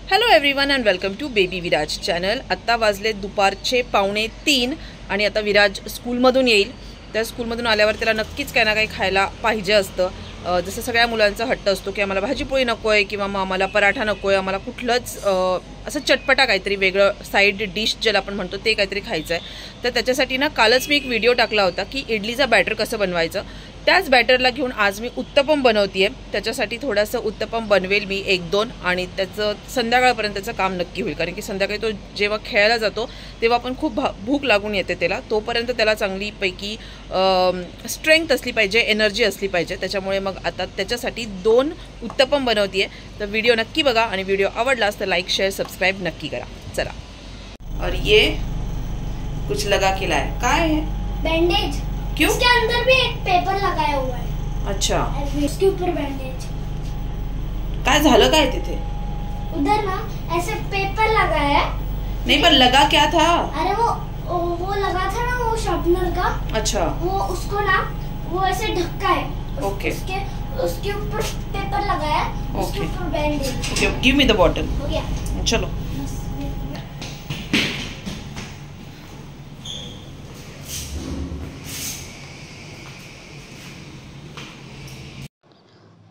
Hello everyone and welcome to baby Viraj channel. आत्ता वाजले दुपारचे 2:45 आणि आता विराज स्कूलमधून येईल। त्या स्कूलमधून आल्यावर त्याला नक्कीच काही ना काही खायला पाहिजे असतं। जसं सगळ्या मुलांचा हट्ट असतो की आम्हाला भाजीपोळी नको आहे किंवा मग आम्हाला पराठा नको आहे, आम्हाला कुठलंच असं चटपटा काहीतरी वेगळं साईड डिश ज्याला आपण म्हणतो ते काहीतरी खायचं आहे। तर त्याच्यासाठी ना कालच मी एक व्हिडिओ टाकला होता की इडलीचा बॅटर कसं बनवायचं। त्याच बॅटरला घेऊन आज मी उत्तपम बनवते। त्याच्यासाठी थोडंसं उत्तपम बनवेल मी 1-2 आणि त्याचं संध्याकाळपर्यंतचं काम नक्की होईल, कारण की संध्याकाळी तो जेव्हा खेळायला जातो तेव्हा पण खूप भूक लागून येते त्याला, तोपर्यंत त्याला चांगलीपैकी स्ट्रेंथ असली पाहिजे, एनर्जी असली पाहिजे। त्याच्यामुळे मग आता त्याच्यासाठी 2 उत्तपम बनवते। तर व्हिडिओ नक्की बघा आणि व्हिडिओ आवडलास तर लाईक शेअर सब्सक्राइब नक्की करा। चला। और ये कुछ लगा के लाया, काय है? बैंडेज। क्यों? इसके अंदर भी एक पेपर लगाया हुआ है। अच्छा, इसके ऊपर बैंडेज। काय झालं काय तिथे? उधर ना ऐसे पेपर लगाया है। नहीं पर लगा क्या था? अरे वो लगा था ना, वो शार्पनर का। अच्छा, वो उसको ना वो ऐसे ढक्का है। ओके उसके ऊपर पेपर लगाया है, उसके ओके ऊपर bandage. Okay, give me the bottle. हो गया। चलो।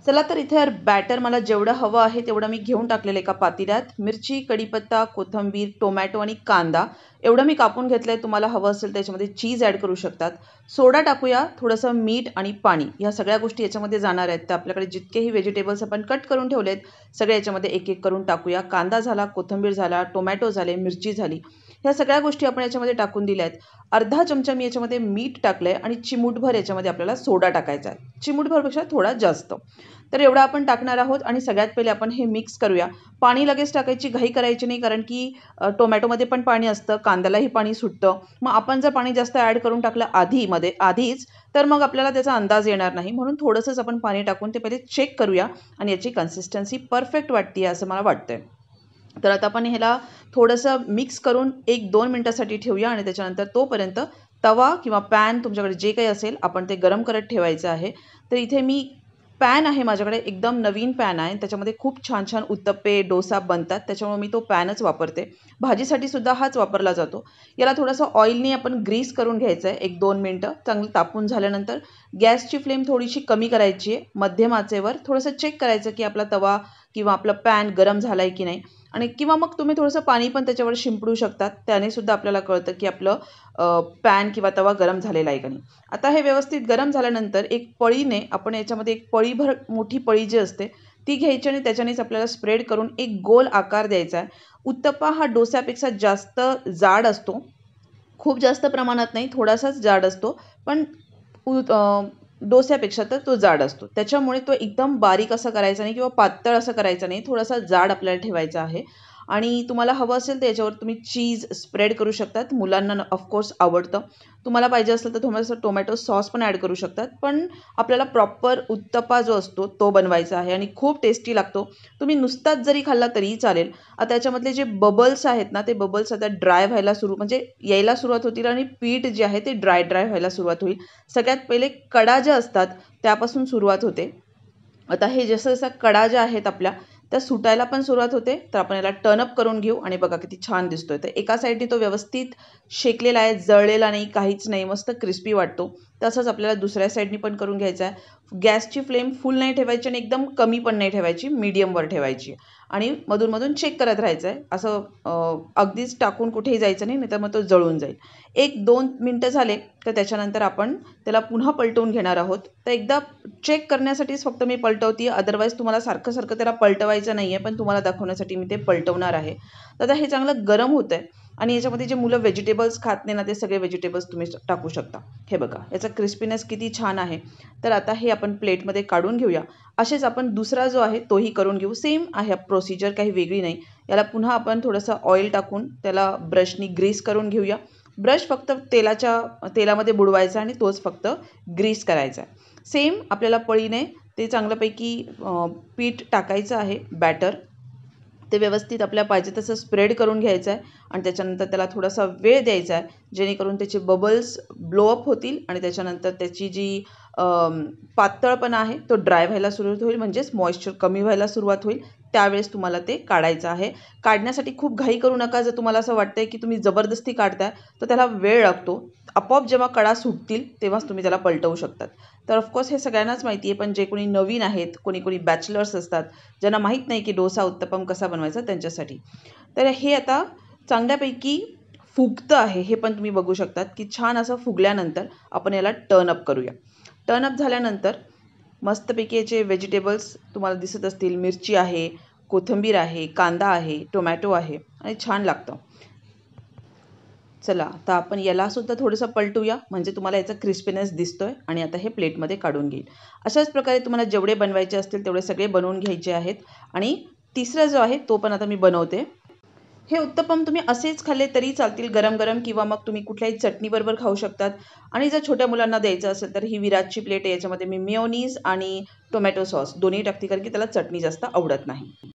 चला तर इथे बॅटर मला जेवढं हवं आहे तेवढं मी घेऊन टाकलेलं एका पातेल्यात। मिरची, कढीपत्ता, कोथिंबीर, टोमॅटो आणि कांदा एवढं मी कापून घेतलंय। तुम्हाला हवं असेल त्याच्यामध्ये चीज ॲड करू शकतात। सोडा टाकूया, थोडंसं मीठ आणि पाणी, ह्या सगळ्या गोष्टी याच्यामध्ये जाणार आहेत। तर आपल्याकडे जितकेही व्हेजिटेबल्स आपण कट करून ठेवलेत सगळे याच्यामध्ये एक एक करून टाकूया। कांदा झाला, कोथिंबीर झाला, टोमॅटो झाले, मिरची झाली, ह्या सगळ्या गोष्टी आपण याच्यामध्ये टाकून दिल्या आहेत। अर्धा चमचा मी याच्यामध्ये मीठ टाकलंय आणि चिमूटभर याच्यामध्ये आपल्याला सोडा टाकायचा आहे। चिमूटभरपेक्षा थोडा जास्त, तर एवढा आपण टाकणार आहोत। आणि सगळ्यात पहिले आपण हे मिक्स करूया। पाणी लगेच टाकायची घाई करायची नाही, कारण की टोमॅटोमध्ये पण पाणी असतं, कांद्यालाही पाणी सुटतं। मग आपण जर पाणी जास्त ॲड करून टाकलं आधीच तर मग आपल्याला त्याचा अंदाज येणार नाही, म्हणून थोडंसंच आपण पाणी टाकून ते पहिले चेक करूया आणि याची कन्सिस्टन्सी परफेक्ट वाटते असं मला वाटतंय। तर आता आपण ह्याला थोडंसं मिक्स करून 1-2 मिनिटासाठी ठेवूया आणि त्याच्यानंतर तोपर्यंत तवा किंवा पॅन तुमच्याकडे जे काही असेल आपण ते गरम करत ठेवायचं आहे। तर इथे मी पॅन आहे माझ्याकडे, एकदम नवीन पॅन आहे, त्याच्यामध्ये खूप छान छान उत्तप्पे डोसा बनतात, त्याच्यामुळे मी तो पॅनच वापरते। भाजीसाठी सुद्धा हाच वापरला जातो। याला थोडंसं ऑइलनी आपण ग्रीस करून घ्यायचं आहे। 1-2 मिनटं चांगलं तापून झाल्यानंतर गॅसची फ्लेम थोडीशी कमी करायची आहे, मध्यम आचेवर थोडंसं चेक करायचं की आपला तवा किंवा आपलं पॅन गरम झाला आहे की नाही। आणि किंवा मग तुम्ही थोडंसं पाणी पण त्याच्यावर शिंपडू शकतात, त्याने सुद्धा आपल्याला कळतं की आपलं पॅन किंवा तवा गरम झालेला आहे का नाही। आता हे व्यवस्थित गरम झाल्यानंतर एक पळीने आपण याच्यामध्ये एक पळीभर मोठी पळी जी असते ती घ्यायची आणि त्याच्यानेच आपल्याला स्प्रेड करून एक गोल आकार द्यायचा आहे। उत्तप्पा हा डोस्यापेक्षा जास्त जाड असतो, खूप जास्त प्रमाणात नाही, थोडासाच जाड असतो, पण डोस्यापेक्षा तर तो जाड असतो। त्याच्यामुळे तो एकदम बारीक असं करायचा नाही किंवा पातळ असं करायचं नाही, थोडासा जाड आपल्याला ठेवायचा आहे। आणि तुम्हाला हवं असेल तर याच्यावर तुम्ही चीज स्प्रेड करू शकतात, मुलांना ऑफकोर्स आवडतं। तुम्हाला पाहिजे असेल तर थोडंसं टोमॅटो सॉस पण ॲड करू शकतात, पण आपल्याला प्रॉपर उत्तप्पा जो असतो तो बनवायचा आहे आणि खूप टेस्टी लागतो। तुम्ही नुसताच जरी खाल्ला तरीही चालेल। आता याच्यामधले जे बबल्स आहेत ना, ते बबल्स आता ड्राय व्हायला यायला सुरुवात होतील आणि पीठ जे आहे ते ड्राय व्हायला सुरुवात होईल। सगळ्यात पहिले कडा ज्या असतात त्यापासून सुरुवात होते। आता हे जसं जसं कडा ज्या आहेत आपल्या त्या सुटायला पण सुरुवात होते, तर आपण याला टर्न अप करून घेऊ आणि बघा किती छान दिसतोय। तर एका साईडने तो व्यवस्थित शेकलेला आहे, जळलेला नाही, काहीच नाही, मस्त क्रिस्पी वाटतो। तसंच आपल्याला दुसऱ्या साईडनी पण करून घ्यायचं आहे। गॅसची फ्लेम फुल नाही ठेवायची आणि एकदम कमी पण नाही ठेवायची, मीडियमवर ठेवायची आणि मधून मधून चेक करत राहायचं आहे। असं अगदीच टाकून कुठेही जायचं नाही, तर मग तो जळून जाईल। 1-2 मिनटं झाले तर त्याच्यानंतर आपण त्याला पुन्हा पलटवून घेणार आहोत। तर एकदा चेक करण्यासाठीच फक्त मी पलटवते, अदरवाईज तुम्हाला सारखं सारखं त्याला पलटवायचं नाही आहे, पण तुम्हाला दाखवण्यासाठी मी ते पलटवणार आहे। तर आता हे चांगलं गरम होतं आहे आणि याच्यामध्ये जे मुलं व्हेजिटेबल्स खात नाही ना, ते सगळे व्हेजिटेबल्स तुम्ही टाकू शकता। हे बघा याचा क्रिस्पीनेस किती छान आहे। तर आता हे आपण प्लेटमध्ये काढून घेऊया। असेच आपण दुसरा जो आहे तोही करून घेऊ, सेम आहे प्रोसिजर, काही वेगळी नाही। याला पुन्हा आपण थोडंसं ऑइल टाकून त्याला ब्रशनी ग्रीस करून घेऊया। ब्रश फक्त तेलामध्ये बुडवायचा आणि तोच फक्त ग्रीस करायचा आहे। सेम आपल्याला पळीने ते चांगल्यापैकी पीठ टाकायचं आहे, बॅटर ते व्यवस्थित आपल्याला पाहिजे तसं स्प्रेड करून घ्यायचं आहे आणि त्याच्यानंतर त्याला थोडासा वेळ द्यायचा आहे, जेणेकरून त्याचे बबल्स ब्लोअप होतील आणि त्याच्यानंतर त्याची जी पातळपणा आहे तो ड्राय व्हायला सुरुवात होईल, म्हणजेच मॉइश्चर कमी व्हायला सुरुवात होईल। त्यावेळेस तुम्हाला ते काढायचं आहे. काढण्यासाठी खूप घाई करू नका. जर तुम्हाला असं वाटतंय की तुम्ही जबरदस्ती काढताय तर त्याला वेळ लागतो. आपोआप जेव्हा कडा सुटतील तेव्हाच तुम्ही त्याला पलटवू शकतात. तर ऑफकोर्स हे सगळ्यांनाच माहिती आहे, पण जे कोणी नवीन आहेत, कोणी कोणी बॅचलर्स असतात, ज्यांना माहीत नाही की डोसा उत्तपम कसा बनवायचा त्यांच्यासाठी. तर हे आता चांगल्यापैकी फुगतं आहे, हे पण तुम्ही बघू शकतात की छान असं फुगल्यानंतर आपण याला टर्न अप करूया. टर्न अप झाल्यानंतर मस्तपैकी याचे व्हेजिटेबल्स तुम्हाला दिसत असतील. मिरची आहे, कोथिंबीर आहे, कांदा आहे, टोमॅटो आहे आणि छान लागतं. चला आता आपण याला सुद्धा थोडंसं पलटूया, म्हणजे तुम्हाला याचा क्रिस्पीनेस दिसतोय. आणि आता हे प्लेटमध्ये काढून घेईल. अशाच प्रकारे तुम्हाला जेवढे बनवायचे असतील तेवढे सगळे बनवून घ्यायचे आहेत. आणि तिसरा जो आहे तो पण आता मी बनवते. हे उत्तपम तुम्ही असेच खाल्ले तरी चालतील, गरम गरम, किंवा मग तुम्ही कुठल्याही चटणीबरोबर खाऊ शकतात. आणि जर छोट्या मुलांना द्यायचं असेल तर ही विराजची प्लेट आहे. याच्यामध्ये मी मेयोनीज आणि टोमॅटो सॉस दोन्ही टाकते, कारण की त्याला चटणी जास्त आवडत नाही.